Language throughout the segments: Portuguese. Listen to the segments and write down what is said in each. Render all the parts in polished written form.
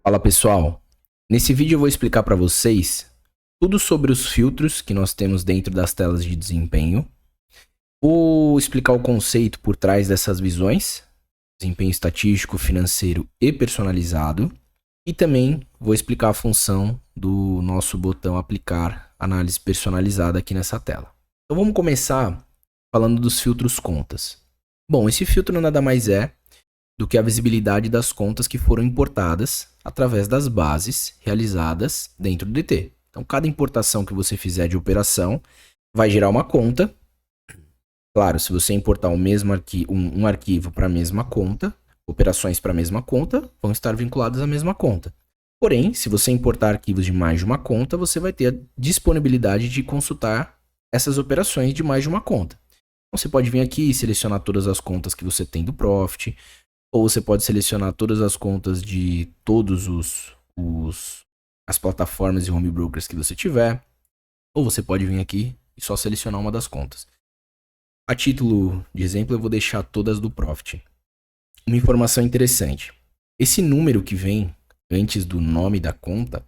Fala pessoal, nesse vídeo eu vou explicar para vocês tudo sobre os filtros que nós temos dentro das telas de desempenho. Vou explicar o conceito por trás dessas visões, desempenho estatístico, financeiro e personalizado. E também vou explicar a função do nosso botão aplicar análise personalizada aqui nessa tela. Então vamos começar falando dos filtros contas. Bom, esse filtro nada mais é do que a visibilidade das contas que foram importadas através das bases realizadas dentro do DT. Então, cada importação que você fizer de operação vai gerar uma conta. Claro, se você importar o mesmo um arquivo para a mesma conta, operações para a mesma conta vão estar vinculadas à mesma conta. Porém, se você importar arquivos de mais de uma conta, você vai ter a disponibilidade de consultar essas operações de mais de uma conta. Então, você pode vir aqui e selecionar todas as contas que você tem do Profit, ou você pode selecionar todas as contas de todos as plataformas e home brokers que você tiver. Ou você pode vir aqui e só selecionar uma das contas. A título de exemplo, eu vou deixar todas do Profit. Uma informação interessante. Esse número que vem antes do nome da conta,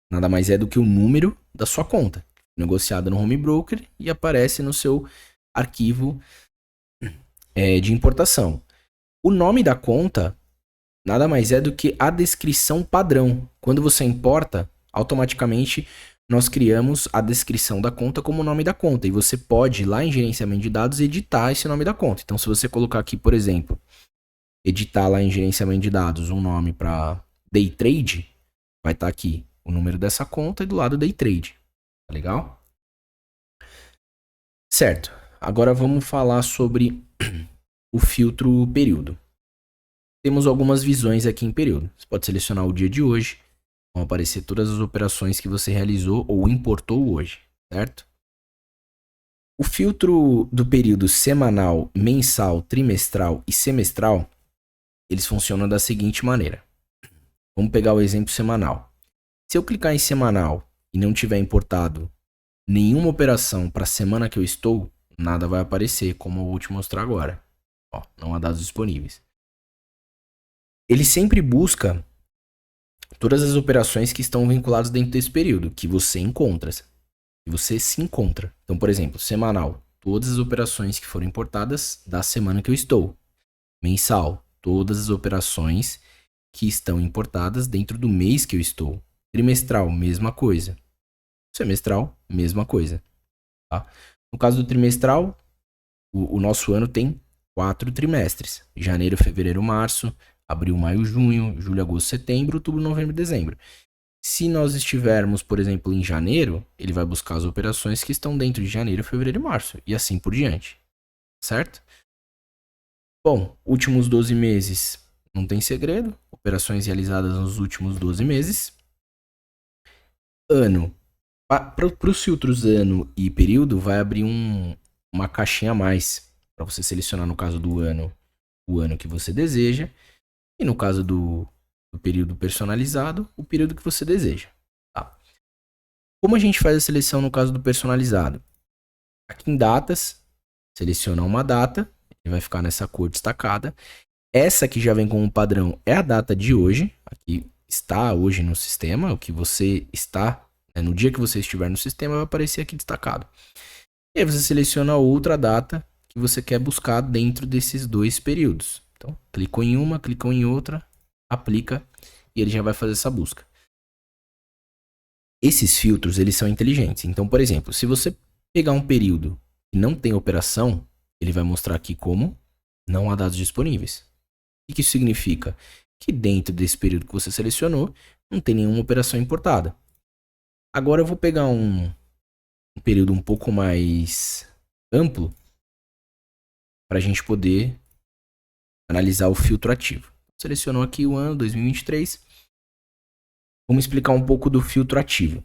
nada mais é do que o número da sua conta, negociada no home broker e aparece no seu arquivo de importação. O nome da conta nada mais é do que a descrição padrão. Quando você importa, automaticamente nós criamos a descrição da conta como o nome da conta. E você pode, lá em gerenciamento de dados, editar esse nome da conta. Então, se você colocar aqui, por exemplo, editar lá em gerenciamento de dados um nome para Day Trade, vai estar aqui o número dessa conta e do lado Day Trade. Tá legal? Certo. Agora vamos falar sobre o filtro período. Temos algumas visões aqui em período. Você pode selecionar o dia de hoje. Vão aparecer todas as operações que você realizou ou importou hoje, certo? O filtro do período semanal, mensal, trimestral e semestral, eles funcionam da seguinte maneira. Vamos pegar o exemplo semanal. Se eu clicar em semanal e não tiver importado nenhuma operação para a semana que eu estou, nada vai aparecer, como eu vou te mostrar agora. Ó, não há dados disponíveis. Ele sempre busca todas as operações que estão vinculadas dentro desse período, que você encontra. Que você se encontra. Então, por exemplo, semanal, todas as operações que foram importadas da semana que eu estou. Mensal, todas as operações que estão importadas dentro do mês que eu estou. Trimestral, mesma coisa. Semestral, mesma coisa. Tá? No caso do trimestral, o nosso ano tem 4 trimestres. Janeiro, fevereiro, março, abril, maio, junho, julho, agosto, setembro, outubro, novembro e dezembro. Se nós estivermos, por exemplo, em janeiro, ele vai buscar as operações que estão dentro de janeiro, fevereiro e março. E assim por diante. Certo? Bom, últimos 12 meses não tem segredo. Operações realizadas nos últimos 12 meses. Ano. Para os filtros ano e período, vai abrir uma caixinha a mais. Para você selecionar, no caso do ano, o ano que você deseja. E no caso do período personalizado, o período que você deseja. Tá? Como a gente faz a seleção no caso do personalizado? Aqui em datas, seleciona uma data, ele vai ficar nessa cor destacada. Essa que já vem como padrão é a data de hoje, aqui está hoje no sistema, o que você está, no dia que você estiver no sistema vai aparecer aqui destacado. E aí você seleciona outra data que você quer buscar dentro desses dois períodos. Então, clicou em uma, clicou em outra, aplica e ele já vai fazer essa busca. Esses filtros, eles são inteligentes. Então, por exemplo, se você pegar um período e não tem operação, ele vai mostrar aqui como não há dados disponíveis. O que isso significa? Que dentro desse período que você selecionou, não tem nenhuma operação importada. Agora eu vou pegar um período um pouco mais amplo para a gente poder analisar o filtro ativo. Selecionou aqui o ano 2023. Vamos explicar um pouco do filtro ativo.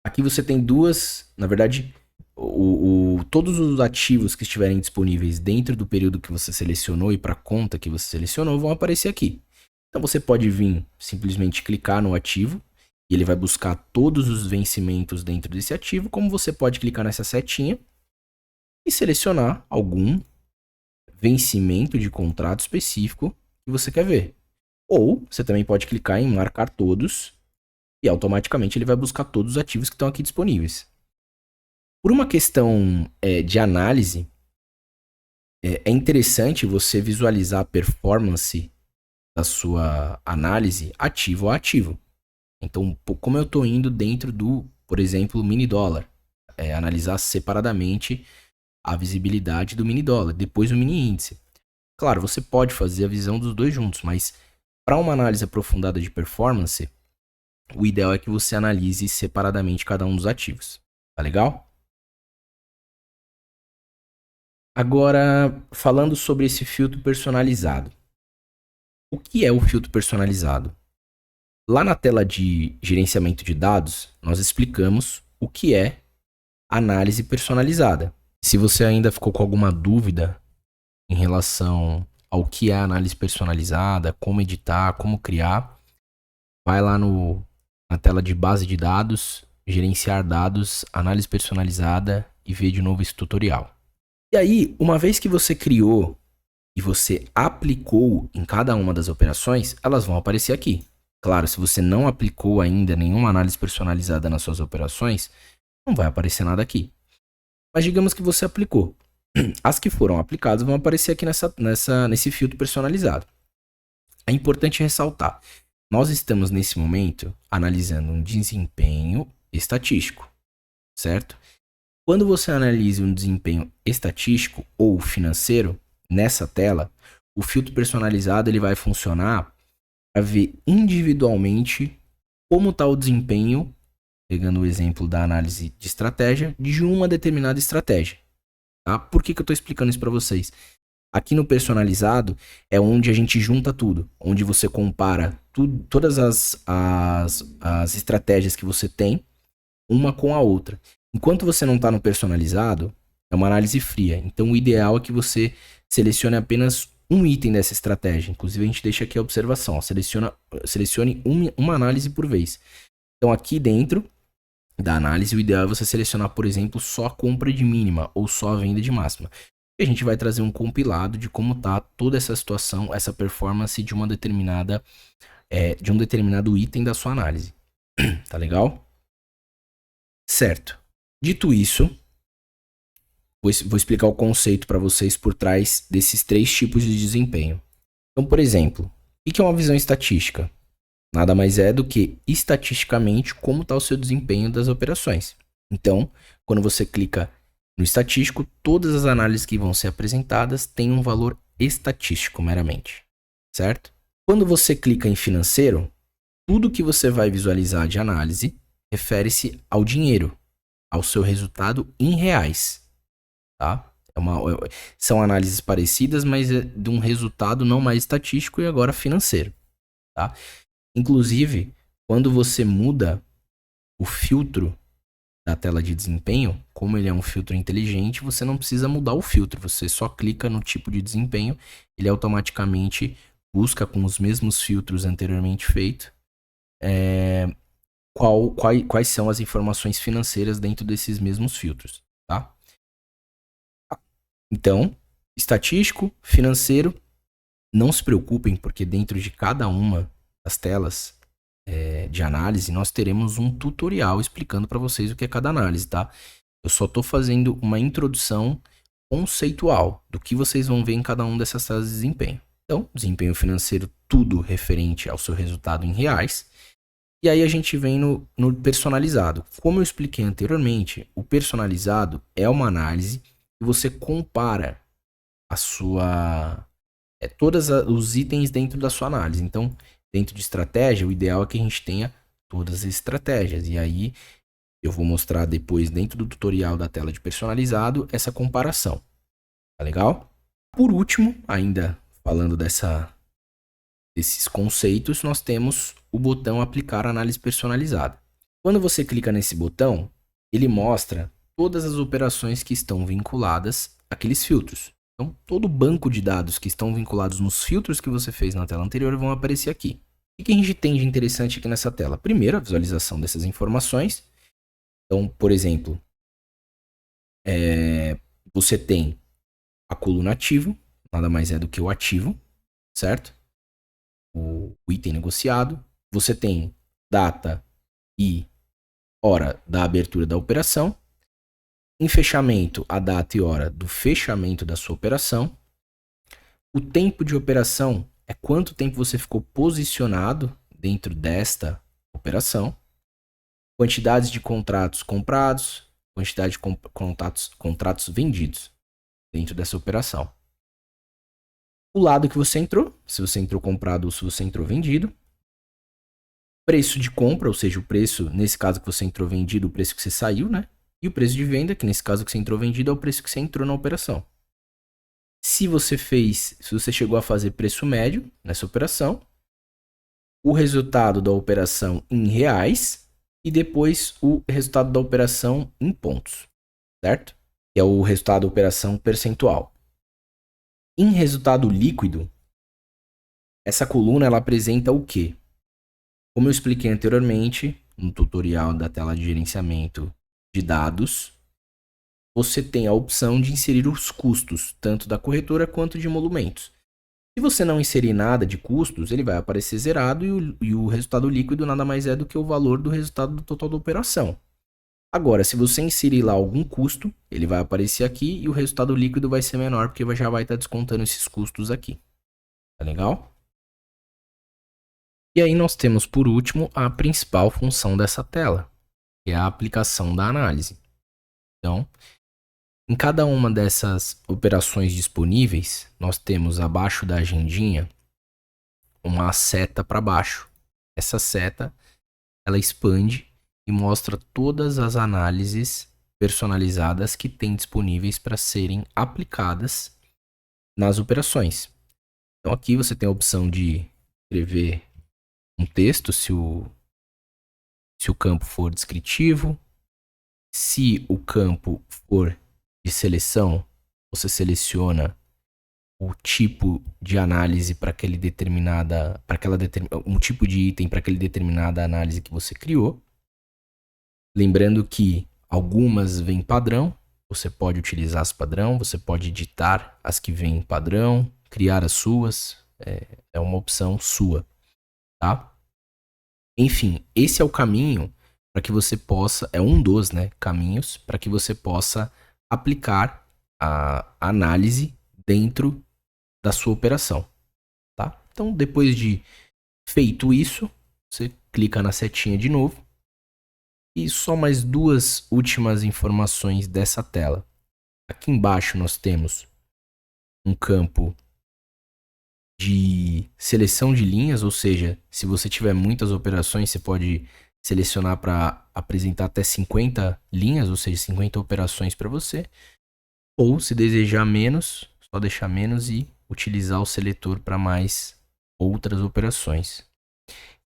Aqui você tem duas, na verdade, todos os ativos que estiverem disponíveis dentro do período que você selecionou e para a conta que você selecionou vão aparecer aqui. Então você pode vir simplesmente clicar no ativo e ele vai buscar todos os vencimentos dentro desse ativo, como você pode clicar nessa setinha e selecionar algum vencimento de contrato específico que você quer ver. Ou você também pode clicar em marcar todos e automaticamente ele vai buscar todos os ativos que estão aqui disponíveis. Por uma questão de análise, é interessante você visualizar a performance da sua análise ativo a ativo. Então, como eu estou indo dentro do, por exemplo, mini dólar, analisar separadamente a visibilidade do mini dólar, depois o mini índice. Claro, você pode fazer a visão dos dois juntos, mas para uma análise aprofundada de performance, o ideal é que você analise separadamente cada um dos ativos. Tá legal? Agora, falando sobre esse filtro personalizado. O que é o filtro personalizado? Lá na tela de gerenciamento de dados, nós explicamos o que é análise personalizada. Se você ainda ficou com alguma dúvida em relação ao que é análise personalizada, como editar, como criar, vai lá na tela de base de dados, gerenciar dados, análise personalizada e vê de novo esse tutorial. E aí, uma vez que você criou e você aplicou em cada uma das operações, elas vão aparecer aqui. Claro, se você não aplicou ainda nenhuma análise personalizada nas suas operações, não vai aparecer nada aqui. Mas digamos que você aplicou. As que foram aplicadas vão aparecer aqui nesse filtro personalizado. É importante ressaltar, nós estamos nesse momento analisando um desempenho estatístico, certo? Quando você analisa um desempenho estatístico ou financeiro, nessa tela, o filtro personalizado ele vai funcionar para ver individualmente como está o desempenho, pegando o exemplo da análise de estratégia, de uma determinada estratégia. Tá? Por que eu estou explicando isso para vocês? Aqui no personalizado é onde a gente junta tudo, onde você compara todas as estratégias que você tem, uma com a outra. Enquanto você não está no personalizado, é uma análise fria. Então o ideal é que você selecione apenas um item dessa estratégia. Inclusive a gente deixa aqui a observação, ó, selecione uma análise por vez. Então aqui dentro da análise, o ideal é você selecionar, por exemplo, só a compra de mínima ou só a venda de máxima. E a gente vai trazer um compilado de como está toda essa situação, essa performance de de um determinado item da sua análise. Tá legal? Certo. Dito isso, vou explicar o conceito para vocês por trás desses três tipos de desempenho. Então, por exemplo, o que é uma visão estatística? Nada mais é do que estatisticamente como está o seu desempenho das operações. Então, quando você clica no estatístico, todas as análises que vão ser apresentadas têm um valor estatístico meramente, certo? Quando você clica em financeiro, tudo que você vai visualizar de análise refere-se ao dinheiro, ao seu resultado em reais, tá? São análises parecidas, mas é de um resultado não mais estatístico e agora financeiro, tá? Inclusive, quando você muda o filtro da tela de desempenho, como ele é um filtro inteligente, você não precisa mudar o filtro, você só clica no tipo de desempenho, ele automaticamente busca com os mesmos filtros anteriormente feitos quais são as informações financeiras dentro desses mesmos filtros, tá? Então, estatístico, financeiro, não se preocupem, porque dentro de cada uma das telas de análise, nós teremos um tutorial explicando para vocês o que é cada análise, tá? Eu só estou fazendo uma introdução conceitual do que vocês vão ver em cada uma dessas telas de desempenho. Então, desempenho financeiro, tudo referente ao seu resultado em reais. E aí a gente vem no personalizado. Como eu expliquei anteriormente, o personalizado é uma análise que você compara a sua todos os itens dentro da sua análise. Então, dentro de estratégia, o ideal é que a gente tenha todas as estratégias. E aí eu vou mostrar depois dentro do tutorial da tela de personalizado essa comparação. Tá legal? Por último, ainda falando desses conceitos, nós temos o botão aplicar análise personalizada. Quando você clica nesse botão, ele mostra todas as operações que estão vinculadas àqueles filtros. Então, todo o banco de dados que estão vinculados nos filtros que você fez na tela anterior vão aparecer aqui. O que a gente tem de interessante aqui nessa tela? Primeiro, a visualização dessas informações. Então, por exemplo, você tem a coluna ativo, nada mais é do que o ativo, certo? o item negociado. Você tem data e hora da abertura da operação. Em fechamento, a data e hora do fechamento da sua operação. O tempo de operação é quanto tempo você ficou posicionado dentro desta operação. Quantidades de contratos comprados, quantidade de contratos vendidos dentro dessa operação. O lado que você entrou, se você entrou comprado ou se você entrou vendido. Preço de compra, ou seja, o preço, nesse caso que você entrou vendido, o preço que você saiu, né? E o preço de venda, que nesse caso que você entrou vendido, é o preço que você entrou na operação. Se você chegou a fazer preço médio nessa operação, o resultado da operação em reais e depois o resultado da operação em pontos, certo? Que é o resultado da operação percentual. Em resultado líquido, essa coluna ela apresenta o quê? Como eu expliquei anteriormente, no tutorial da tela de gerenciamento de dados, você tem a opção de inserir os custos, tanto da corretora quanto de emolumentos. Se você não inserir nada de custos, ele vai aparecer zerado e o resultado líquido nada mais é do que o valor do resultado do total da operação. Agora, se você inserir lá algum custo, ele vai aparecer aqui e o resultado líquido vai ser menor, porque já vai estar descontando esses custos aqui. Tá legal? E aí nós temos, por último, a principal função dessa tela, que é a aplicação da análise. Então, em cada uma dessas operações disponíveis, nós temos abaixo da agendinha uma seta para baixo. Essa seta, ela expande e mostra todas as análises personalizadas que tem disponíveis para serem aplicadas nas operações. Então aqui você tem a opção de escrever um texto se o campo for descritivo. Se o campo for de seleção, você seleciona o tipo de análise para um tipo de item para aquele determinada análise que você criou. Lembrando que algumas vêm padrão, você pode utilizar as padrão, você pode editar as que vêm padrão, criar as suas, é uma opção sua, tá? Enfim, esse é o caminho para que você possa, é um dos caminhos para que você possa aplicar a análise dentro da sua operação, tá? Então, depois de feito isso, você clica na setinha de novo e só mais duas últimas informações dessa tela. Aqui embaixo nós temos um campo de seleção de linhas, ou seja, se você tiver muitas operações, você pode selecionar para apresentar até 50 linhas, ou seja, 50 operações para você. Ou se desejar menos, só deixar menos e utilizar o seletor para mais outras operações.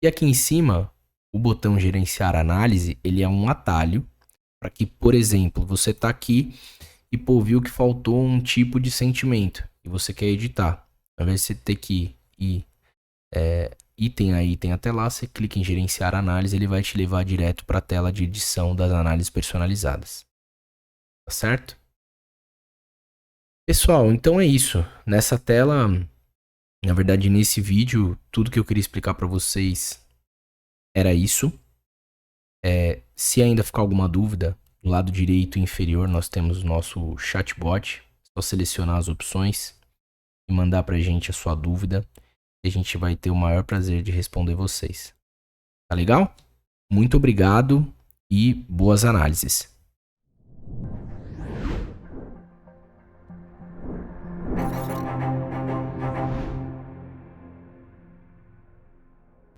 E aqui em cima, o botão gerenciar análise, ele é um atalho para que, por exemplo, você está aqui e viu que faltou um tipo de sentimento e você quer editar. Ao invés de você ter que ir item a item até lá, você clica em gerenciar análise, ele vai te levar direto para a tela de edição das análises personalizadas. Tá certo? Pessoal, então é isso. Nessa tela, na verdade nesse vídeo, tudo que eu queria explicar para vocês era isso. Se ainda ficar alguma dúvida, do lado direito inferior nós temos o nosso chatbot. É só selecionar as opções e mandar pra gente a sua dúvida. E a gente vai ter o maior prazer de responder vocês. Tá legal? Muito obrigado e boas análises.